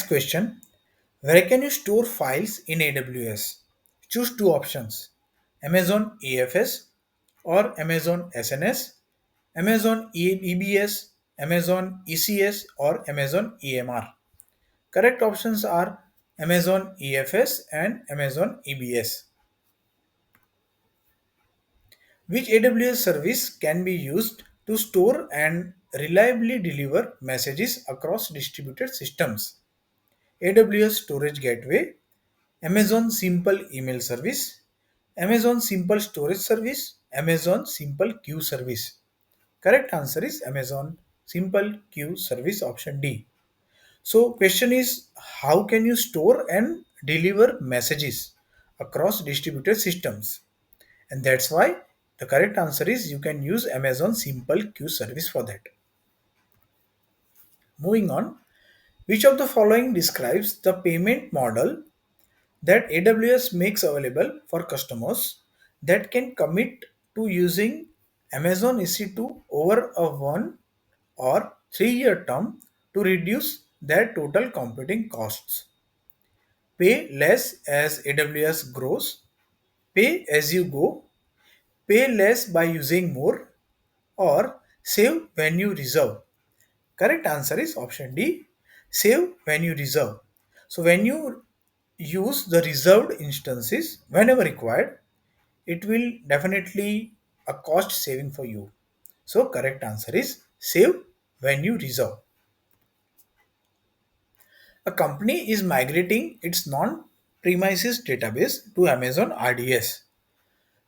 question. Where can you store files in AWS? Choose two options: Amazon EFS or Amazon SNS, Amazon EBS, Amazon ECS, or Amazon EMR. Correct options are Amazon EFS and Amazon EBS. Which AWS service can be used to store and reliably deliver messages across distributed systems? AWS Storage Gateway, Amazon Simple Email Service, Amazon Simple Storage Service, Amazon Simple Queue Service. Correct answer is Amazon Simple Queue Service, option D. So question is, how can you store and deliver messages across distributed systems? And that's why the correct answer is you can use Amazon Simple Queue Service for that. Moving on, which of the following describes the payment model that AWS makes available for customers that can commit to using Amazon EC2 over a 1 or 3 year term to reduce their total computing costs? Pay less as AWS grows, pay as you go, pay less by using more, or save when you reserve. Correct answer is option D, save when you reserve. So when you use the reserved instances whenever required, it will definitely a cost saving for you. So correct answer is save when you reserve. A company is migrating its non-premises database to Amazon RDS.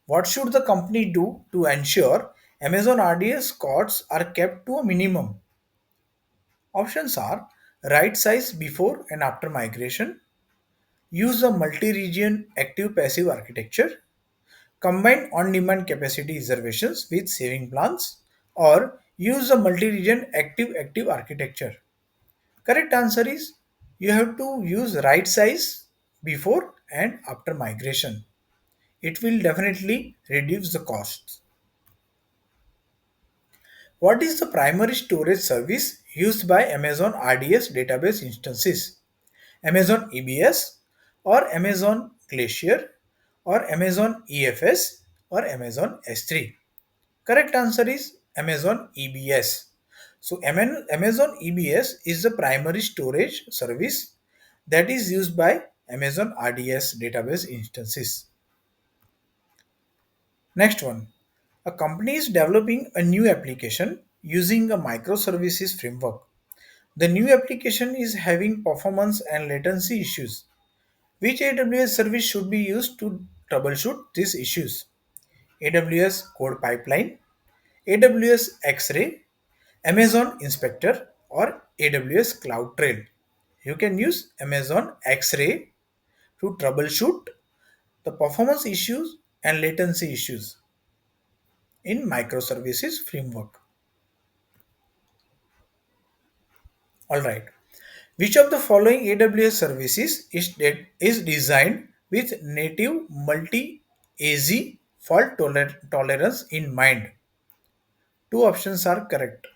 What should the company do to ensure Amazon RDS costs are kept to a minimum? Options are: right size before and after migration, use a multi-region active passive architecture, combine on-demand capacity reservations with saving plans, or use a multi-region active architecture. Correct answer is you have to use right size before and after migration. It will definitely reduce the costs. What is the primary storage service used by Amazon RDS database instances? Amazon EBS or Amazon Glacier or Amazon EFS or Amazon S3? Correct answer is Amazon EBS. So Amazon EBS is the primary storage service that is used by Amazon RDS database instances. Next one. A company is developing a new application using a microservices framework. The new application is having performance and latency issues. Which AWS service should be used to troubleshoot these issues? AWS Code Pipeline, AWS X-Ray, Amazon Inspector, or AWS CloudTrail. You can use Amazon X-Ray to troubleshoot the performance issues and latency issues in microservices framework. Alright. Which of the following AWS services is designed with native multi-AZ tolerance in mind? Two options are correct: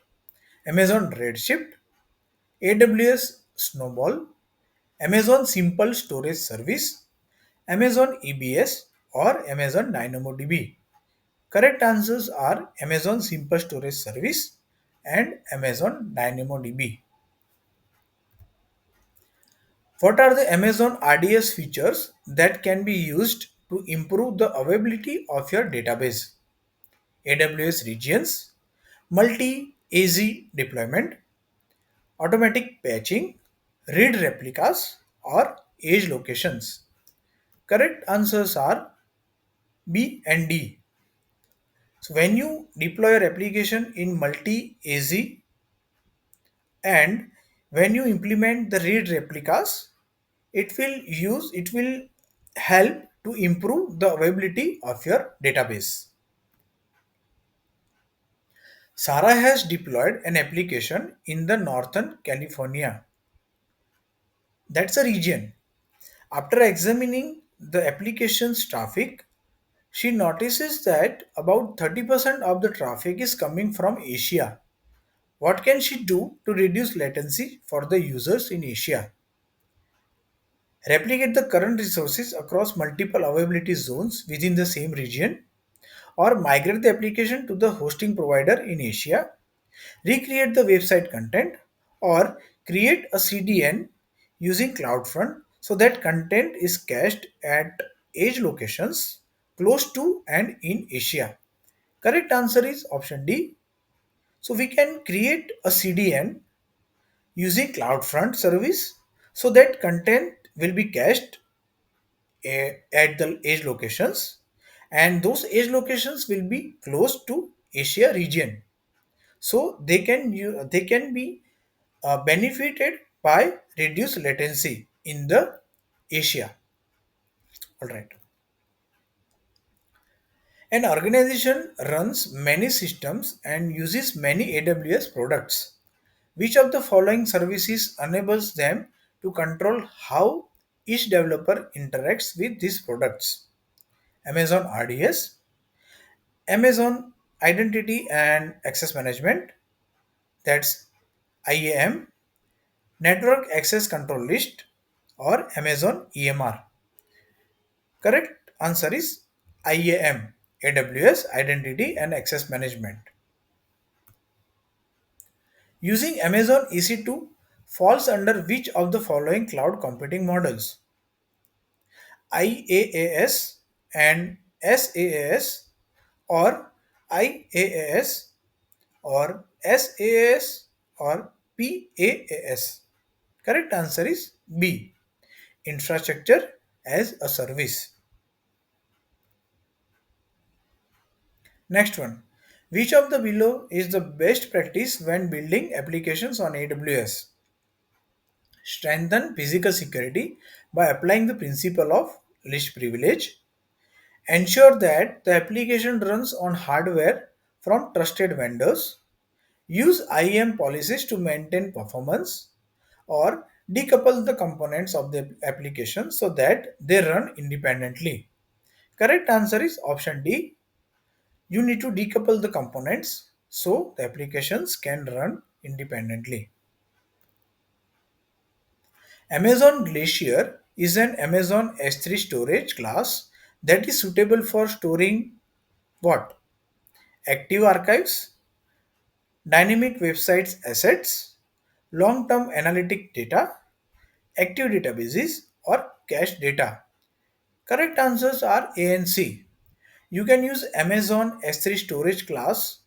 Amazon Redshift, AWS Snowball, Amazon Simple Storage Service, Amazon EBS, or Amazon DynamoDB. Correct answers are Amazon Simple Storage Service and Amazon DynamoDB. What are the Amazon RDS features that can be used to improve the availability of your database? AWS regions, multi-AZ deployment, automatic patching, read replicas, or edge locations. Correct answers are B and D. So when you deploy your application in multi-AZ and when you implement the read replicas, it will help to improve the availability of your database. Sarah has deployed an application in the Northern California. That's a region. After examining the application's traffic, she notices that about 30% of the traffic is coming from Asia. What can she do to reduce latency for the users in Asia? replicate the current resources across multiple availability zones within the same region, or migrate the application to the hosting provider in Asia, recreate the website content, or create a CDN using CloudFront so that content is cached at edge locations close to and in Asia. Correct answer is option D. So we can create a CDN using CloudFront service so that content will be cached at the edge locations, and those edge locations will be close to Asia region, so they can be benefited by reduced latency in the Asia. All right. An organization runs many systems and uses many AWS products. Which of the following services enables them to control how each developer interacts with these products? Amazon RDS, Amazon Identity and Access Management, that's IAM, Network Access Control List, or Amazon EMR. Correct answer is IAM, AWS Identity and Access Management. Using Amazon EC2 falls under which of the following cloud computing models? IaaS and SaaS, or IaaS, or SaaS, or PaaS? Correct answer is B. Infrastructure as a service. Next one. Which of the below is the best practice when building applications on AWS? Strengthen physical security by applying the principle of least privilege. Ensure that the application runs on hardware from trusted vendors. Use IAM policies to maintain performance, or decouple the components of the application so that they run independently. Correct answer is option D. You need to decouple the components so the applications can run independently. Amazon Glacier is an Amazon S3 storage class that is suitable for storing what? Active archives, dynamic websites assets, long-term analytic data, active databases, or cache data. Correct answers are A and C. You can use Amazon S3 storage class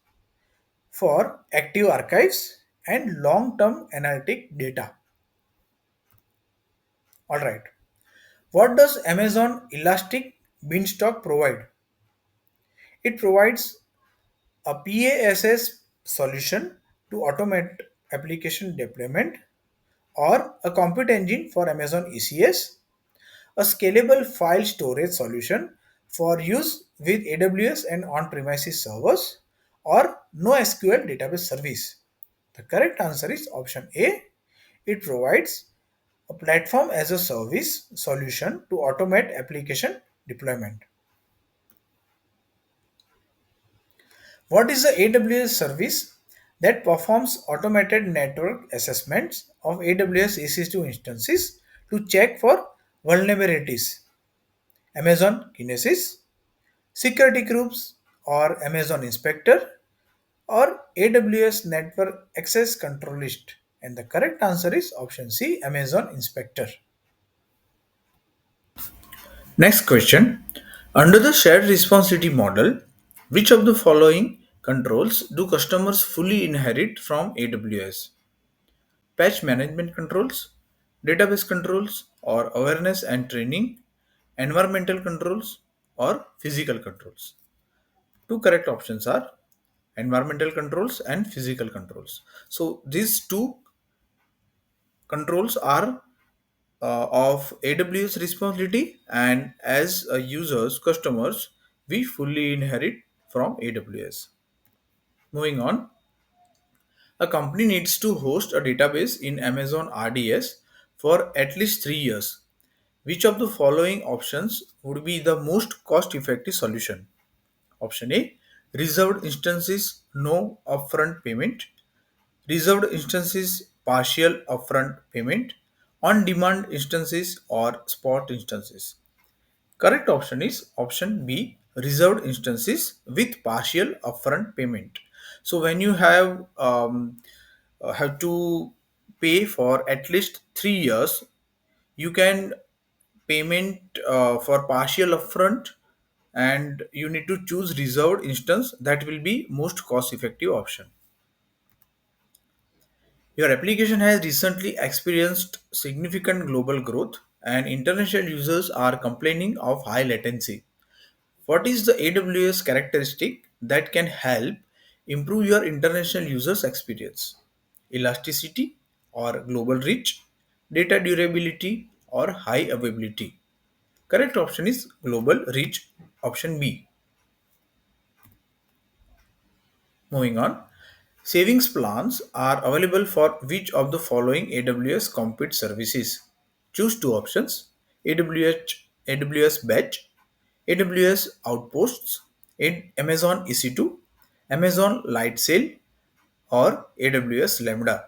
for active archives and long-term analytic data. All right. What does Amazon Elastic Beanstalk provide? It provides a PaaS solution to automate application deployment, or a compute engine for Amazon ECS, a scalable file storage solution for use with AWS and on-premises servers, or NoSQL database service. The correct answer is option A. It provides a platform as a service solution to automate application deployment. What is the AWS service that performs automated network assessments of AWS EC2 instances to check for vulnerabilities? Amazon Kinesis, security groups, or Amazon Inspector, or AWS Network Access Control List? And the correct answer is option C, Amazon Inspector. Next question. Under the shared responsibility model, which of the following controls do customers fully inherit from AWS? Patch management controls, database controls, or awareness and training, environmental controls, or physical controls? Two correct options are environmental controls and physical controls. So these two controls are of AWS responsibility, and as users, customers, we fully inherit from AWS. Moving on, a company needs to host a database in Amazon RDS for at least 3 years. Which of the following options would be the most cost effective solution? Option A, reserved instances, no upfront payment. Reserved instances, partial upfront payment. on-demand instances or spot instances. Correct option is option B, reserved instances with partial upfront payment. So when you have to pay for at least 3 years, you can payment for partial upfront, and you need to choose reserved instance. That will be most cost effective option. Your application has recently experienced significant global growth and international users are complaining of high latency. What is the AWS characteristic that can help improve your international users experience? Elasticity or global reach, data durability or high availability. Correct option is global reach, option B. Moving on. Savings plans are available for which of the following AWS Compute services? Choose two options: AWS Batch, AWS Outposts, Amazon EC2, Amazon Light Sale, or AWS Lambda.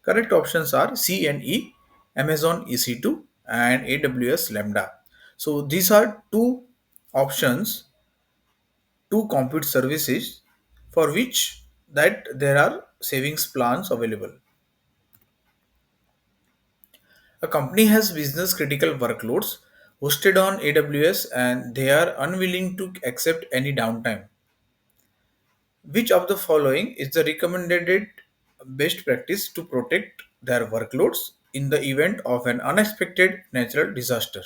Correct options are C and E, Amazon EC2, and AWS Lambda. So these are two options, two compute services for which that there are savings plans available. A company has business critical workloads hosted on AWS and they are unwilling to accept any downtime. Which of the following is the recommended best practice to protect their workloads in the event of an unexpected natural disaster?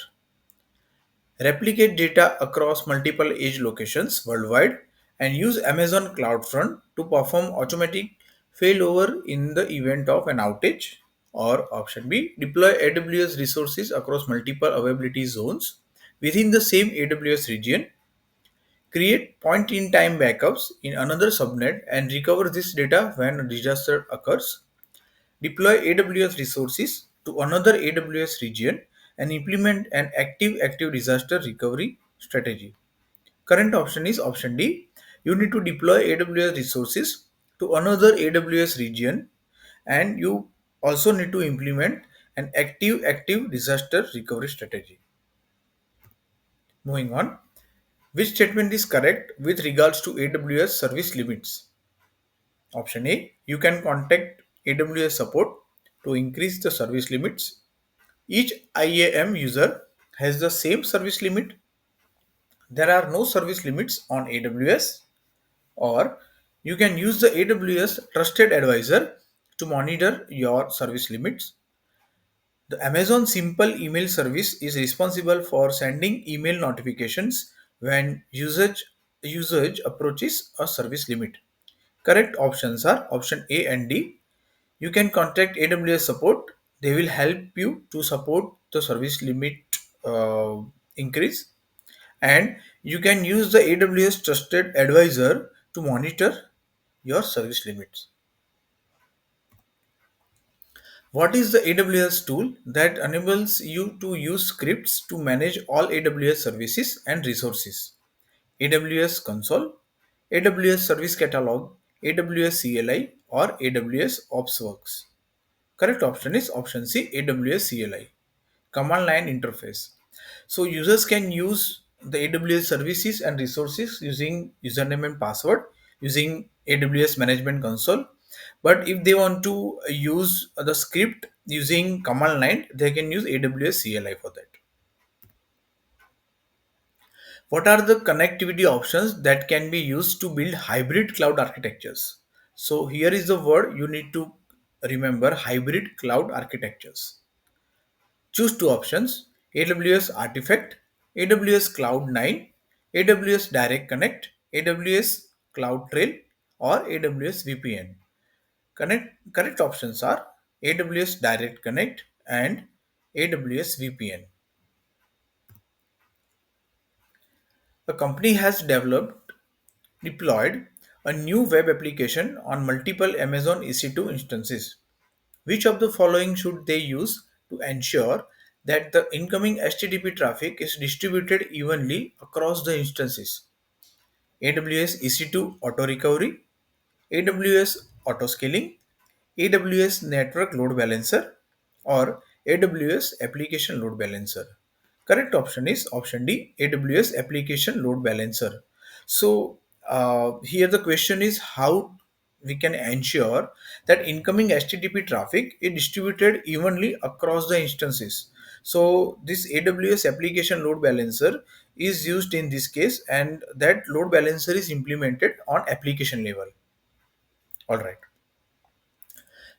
Replicate data across multiple edge locations worldwide and use Amazon CloudFront to perform automatic failover in the event of an outage. Or option B, deploy AWS resources across multiple availability zones within the same AWS region. Create point in time backups in another subnet and recover this data when a disaster occurs. Deploy AWS resources to another AWS region and implement an active disaster recovery strategy. Current option is option D. You need to deploy AWS resources to another AWS region and you also need to implement an active disaster recovery strategy. Moving on. Which statement is correct with regards to AWS service limits? Option A, you can contact AWS support to increase the service limits. Each IAM user has the same service limit. There are no service limits on AWS. Or you can use the AWS Trusted Advisor to monitor your service limits. The Amazon Simple Email service is responsible for sending email notifications when usage approaches a service limit. Correct options are option A and D. You can contact AWS support. They will help you to support the service limit uh, increase. And you can use the AWS Trusted Advisor to monitor your service limits. What is the AWS tool that enables you to use scripts to manage all AWS services and resources? AWS Console, AWS Service Catalog, AWS CLI, or AWS OpsWorks? Correct option is option C, AWS CLI. Command line interface. So users can use the AWS services and resources using username and password using AWS Management Console. But if they want to use the script using command line, they can use AWS CLI for that. What are the connectivity options that can be used to build hybrid cloud architectures? So here is the word you need to remember: hybrid cloud architectures. Choose two options: AWS Artifact, AWS Cloud 9, AWS Direct Connect, AWS Cloud Trail, or AWS VPN. Correct options are AWS Direct Connect and AWS VPN. A company has deployed a new web application on multiple Amazon EC2 instances. Which of the following should they use to ensure that the incoming HTTP traffic is distributed evenly across the instances? AWS EC2 Auto Recovery, AWS Auto Scaling, AWS Network Load Balancer, or AWS Application Load Balancer. Correct option is option D, AWS Application Load Balancer. So here the question is how we can ensure that incoming HTTP traffic is distributed evenly across the instances. So this AWS Application Load Balancer is used in this case, and that load balancer is implemented on application level. All right.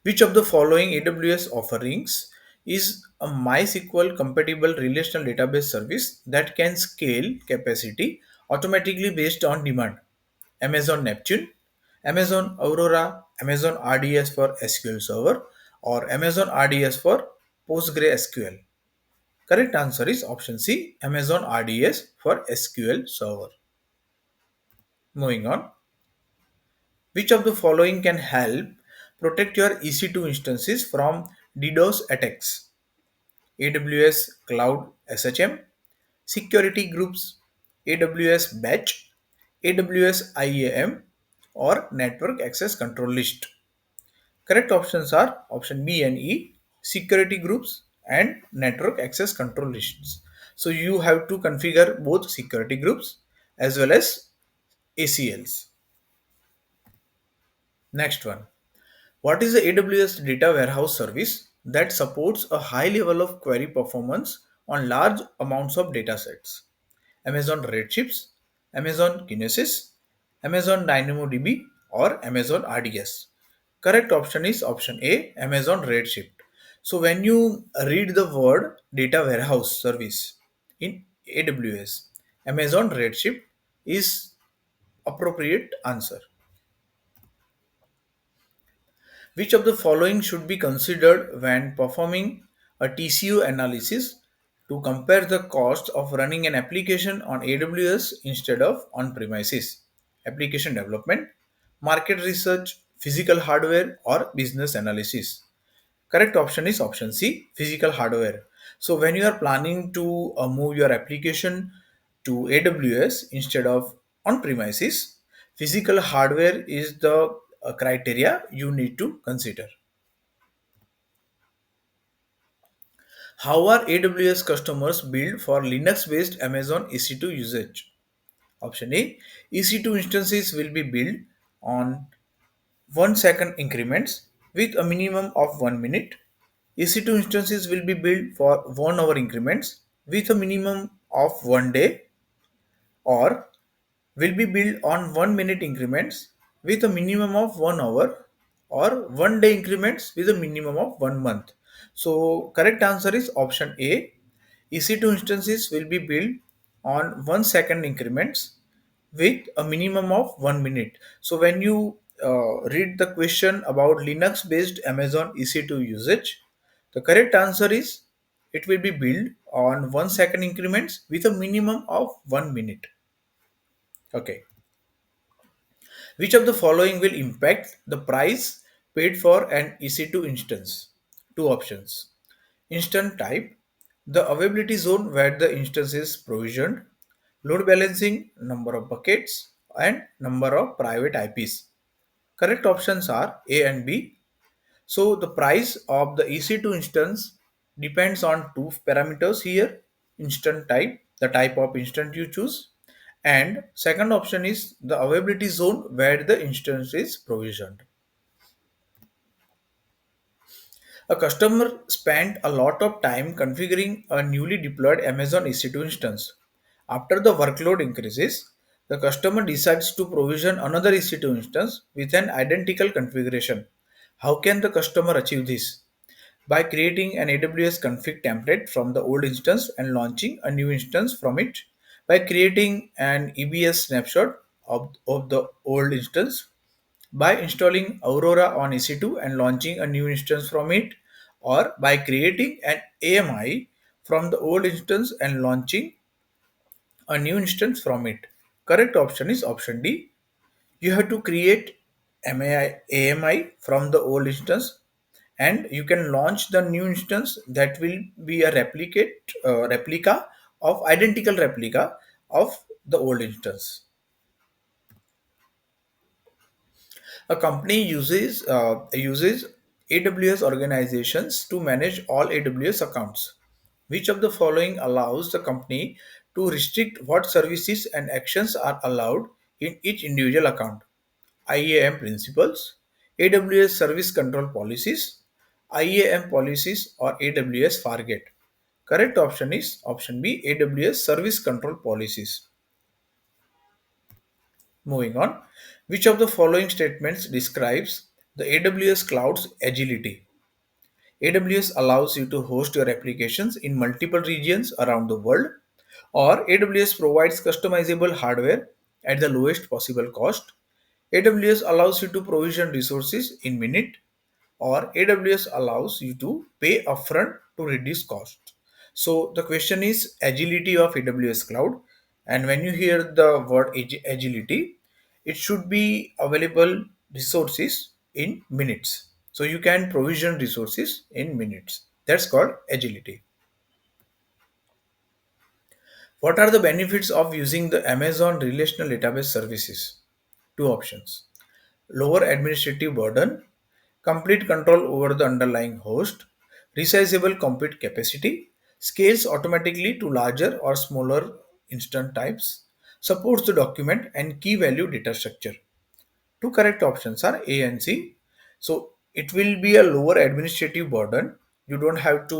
Which of the following AWS offerings is a MySQL compatible relational database service that can scale capacity automatically based on demand? Amazon Neptune, Amazon Aurora, Amazon RDS for SQL Server, or Amazon RDS for PostgreSQL? Correct answer is option C, Amazon RDS for SQL Server. Moving on. Which of the following can help protect your EC2 instances from DDoS attacks? AWS Cloud SHM, security groups, AWS Batch, AWS IAM, or Network Access Control List. Correct options are option B and E, security groups and network access control lists. So you have to configure both security groups as well as ACLs. Next one. What is the AWS data warehouse service that supports a high level of query performance on large amounts of data sets? Amazon Redshifts, Amazon Kinesis, Amazon DynamoDB, or Amazon RDS? Correct option is option A, Amazon Redshift. So when you read the word data warehouse service in AWS, Amazon Redshift is appropriate answer. Which of the following should be considered when performing a TCO analysis to compare the cost of running an application on AWS instead of on premises? Application development, market research, physical hardware, or business analysis? Correct option is option C, physical hardware. So when you are planning to move your application to AWS instead of on premises, physical hardware is the criteria you need to consider. How are AWS customers billed for Linux-based Amazon EC2 usage? Option A, EC2 instances will be billed on 1 second increments with a minimum of 1 minute. EC2 instances will be built for 1 hour increments with a minimum of 1 day, or will be built on 1 minute increments with a minimum of 1 hour, or 1 day increments with a minimum of 1 month. So correct answer is option A. EC2 instances will be built on 1 second increments with a minimum of 1 minute. So when you read the question about Linux based Amazon EC2 usage, the correct answer is it will be built on 1 second increments with a minimum of 1 minute. Okay. Which of the following will impact the price paid for an EC2 instance? Two options. Instant type, the availability zone where the instance is provisioned, load balancing, number of buckets, and number of private IPs. Correct options are A and B. So the price of the EC2 instance depends on two parameters here: instant type, the type of instant you choose, and second option is the availability zone where the instance is provisioned. A customer spent a lot of time configuring a newly deployed Amazon EC2 instance. After the workload increases, the customer decides to provision another EC2 instance with an identical configuration. How can the customer achieve this? By creating an AWS config template from the old instance and launching a new instance from it, by creating an EBS snapshot of the old instance, by installing Aurora on EC2 and launching a new instance from it, or by creating an AMI from the old instance and launching a new instance from it. Correct option is option D. You have to create AMI from the old instance, and you can launch the new instance that will be a replica of identical replica of the old instance. A company uses AWS organizations to manage all AWS accounts. Which of the following allows the company to restrict what services and actions are allowed in each individual account? IAM principles, AWS service control policies, IAM policies, or AWS Fargate. Correct option is option B, AWS service control policies. Moving on, which of the following statements describes the AWS cloud's agility? AWS allows you to host your applications in multiple regions around the world, or AWS provides customizable hardware at the lowest possible cost. AWS allows you to provision resources in minute, or AWS allows you to pay upfront to reduce cost. So the question is agility of AWS cloud, and when you hear the word agility, it should be available resources in minutes. So you can provision resources in minutes. That's called agility. What are the benefits of using the Amazon Relational Database Services? Two options: lower administrative burden, complete control over the underlying host, resizable compute capacity, scales automatically to larger or smaller instance types, supports the document and key value data structure. Two correct options are A and C. So it will be a lower administrative burden. You don't have to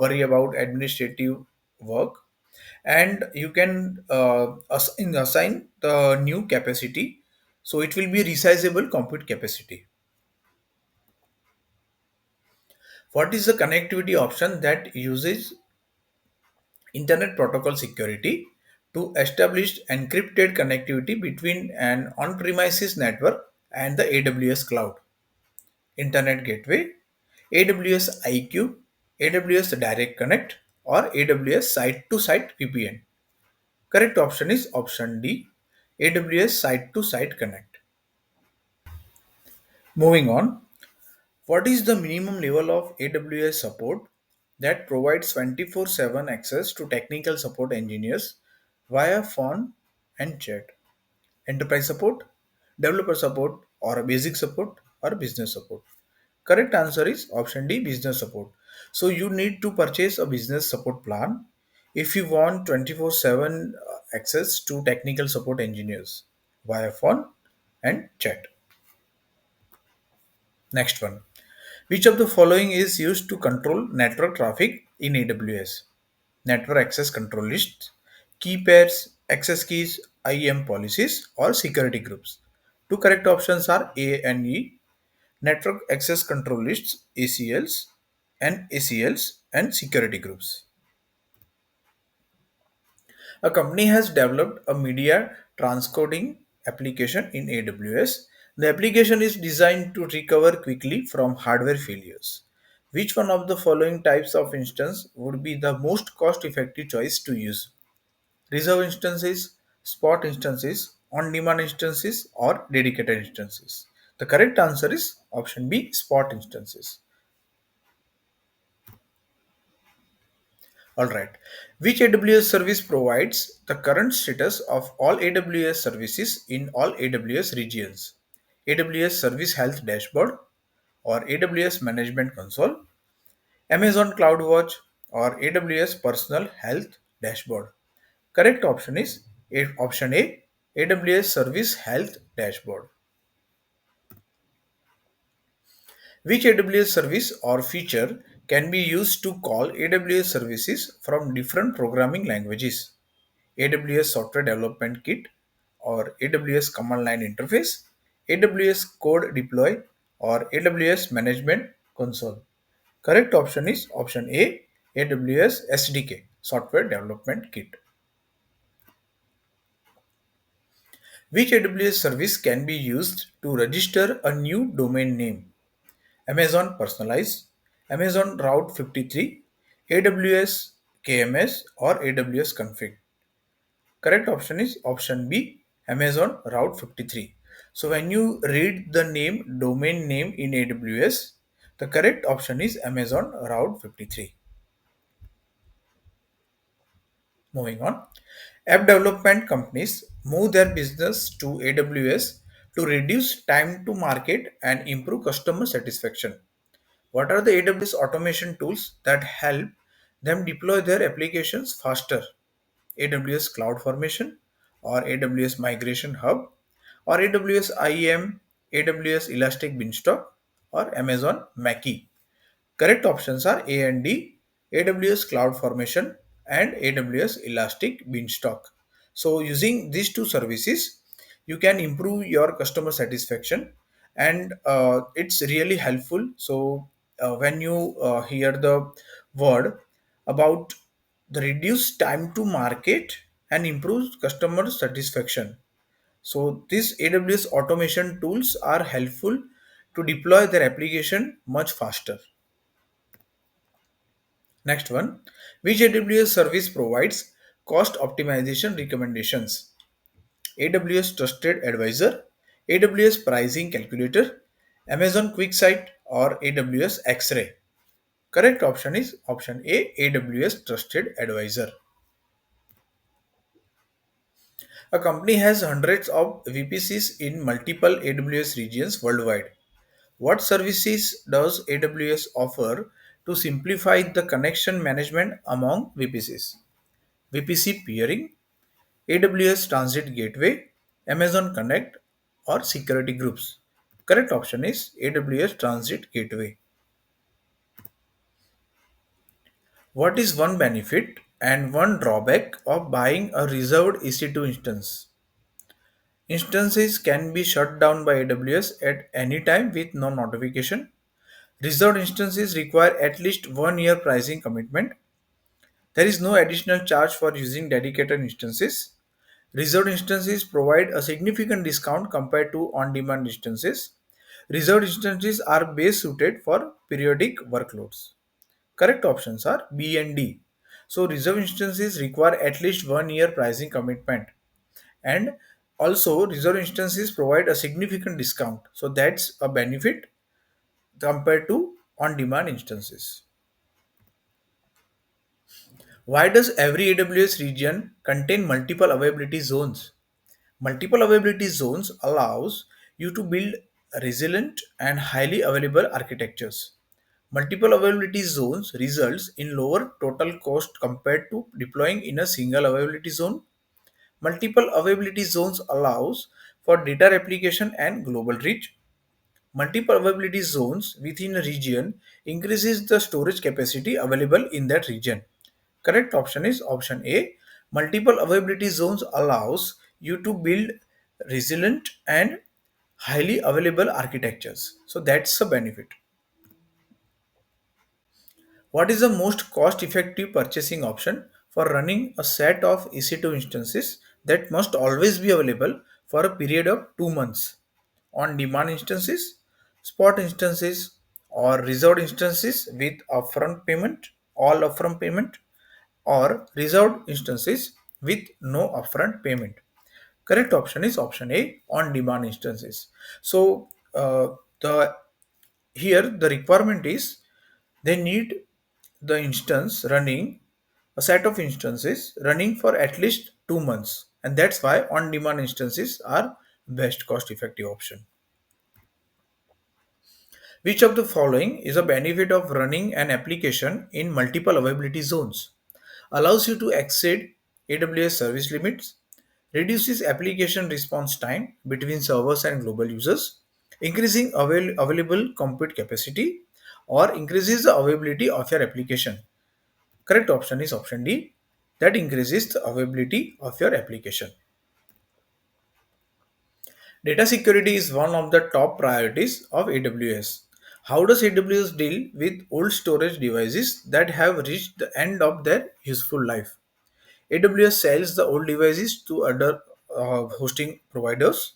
worry about administrative work, and you can assign the new capacity. So it will be resizable compute capacity. What is the connectivity option that uses Internet Protocol security to establish encrypted connectivity between an on-premises network and the AWS cloud? Internet Gateway, AWS IQ, AWS Direct Connect, or AWS Site-to-Site VPN. Correct option is option D, AWS Site-to-Site Connect. Moving on, what is the minimum level of AWS support that provides 24/7 access to technical support engineers via phone and chat? Enterprise support, developer support, or basic support, or business support? Correct answer is option D, business support. So you need to purchase a business support plan if you want 24/7 access to technical support engineers via phone and chat. Next one. Which of the following is used to control network traffic in AWS? Network access control lists, key pairs, access keys, IAM policies, or security groups? Two correct options are A and E. Network access control lists, ACLs, and security groups. A company has developed a media transcoding application in AWS. The application is designed to recover quickly from hardware failures. Which one of the following types of instance would be the most cost effective choice to use? Reserve instances, spot instances, on demand instances, or dedicated instances? The correct answer is option B, spot instances. Alright. Which AWS service provides the current status of all AWS services in all AWS regions? AWS Service Health Dashboard, or AWS Management Console, Amazon CloudWatch, or AWS Personal Health Dashboard? Correct option is option A, AWS Service Health Dashboard. Which AWS service or feature can be used to call AWS services from different programming languages? AWS Software Development Kit, or AWS Command Line Interface, AWS Code Deploy, or AWS Management Console? Correct option is option A, AWS SDK, Software Development Kit. Which AWS service can be used to register a new domain name? Amazon Personalize, Amazon Route 53, AWS KMS, or AWS Config? Correct option is option B, Amazon Route 53. So when you read the name, domain name in AWS, the correct option is Amazon Route 53. Moving on, app development companies move their business to AWS to reduce time to market and improve customer satisfaction. What are the AWS automation tools that help them deploy their applications faster? AWS Cloud Formation or AWS Migration Hub or AWS IAM, AWS Elastic Beanstalk or Amazon Mackie. Correct options are A and D, AWS Cloud Formation and AWS Elastic Beanstalk. So using these two services, you can improve your customer satisfaction, and it's really helpful. So when you hear the word about the reduced time to market and improves customer satisfaction. So these AWS automation tools are helpful to deploy their application much faster. Next one, which AWS service provides cost optimization recommendations? AWS Trusted Advisor, AWS Pricing Calculator, Amazon QuickSight, or AWS X-Ray. Correct option is option A, AWS Trusted Advisor. A company has hundreds of VPCs in multiple AWS regions worldwide. What services does AWS offer to simplify the connection management among VPCs? VPC peering, AWS Transit Gateway, Amazon Connect, or security groups. Correct option is AWS Transit Gateway. What is one benefit and one drawback of buying a reserved EC2 instance? Instances can be shut down by AWS at any time with no notification. Reserved instances require at least 1 year pricing commitment. There is no additional charge for using dedicated instances. Reserved instances provide a significant discount compared to on-demand instances. Reserved instances are best suited for periodic workloads. Correct options are B and D. So reserved instances require at least 1 year pricing commitment, and also reserved instances provide a significant discount. So that's a benefit compared to on-demand instances. Why does every AWS region contain multiple availability zones? Multiple availability zones allows you to build resilient and highly available architectures. Multiple availability zones results in lower total cost compared to deploying in a single availability zone. Multiple availability zones allows for data replication and global reach. Multiple availability zones within a region increases the storage capacity available in that region. Correct option is option A. Multiple availability zones allows you to build resilient and highly available architectures. So that's a benefit. What is the most cost effective purchasing option for running a set of EC2 instances that must always be available for a period of 2 months? On demand instances, spot instances, or reserved instances with upfront payment, all upfront payment, or reserved instances with no upfront payment. Correct option is option A, on demand instances. So the here the requirement is they need the instance running, a set of instances running for at least 2 months, and that's why on demand instances are best cost effective option. Which of the following is a benefit of running an application in multiple availability zones? Allows you to exceed AWS service limits, reduces application response time between servers and global users, increasing available compute capacity, or increases the availability of your application. Correct option is option D, that increases the availability of your application. Data security is one of the top priorities of AWS. How does AWS deal with old storage devices that have reached the end of their useful life? AWS sells the old devices to other hosting providers.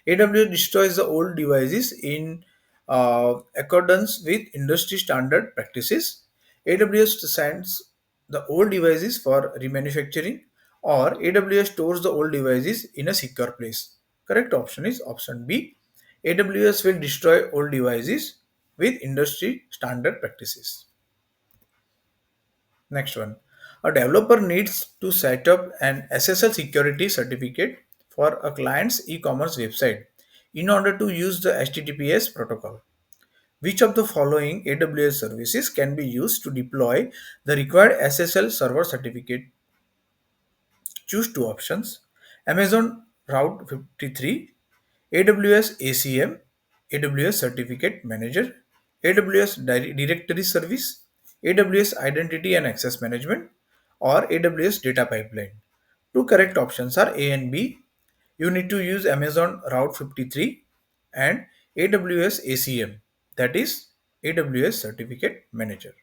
AWS destroys the old devices in accordance with industry standard practices. AWS sends the old devices for remanufacturing, or AWS stores the old devices in a secure place. Correct option is option B. AWS will destroy old devices with industry standard practices. Next one. A developer needs to set up an SSL security certificate for a client's e-commerce website in order to use the HTTPS protocol. Which of the following AWS services can be used to deploy the required SSL server certificate? Choose two options: Amazon Route 53, AWS ACM, AWS Certificate Manager, AWS Directory Service, AWS Identity and Access Management, or AWS Data Pipeline. Two correct options are A and B. You need to use Amazon Route 53 and AWS ACM, that is AWS Certificate Manager.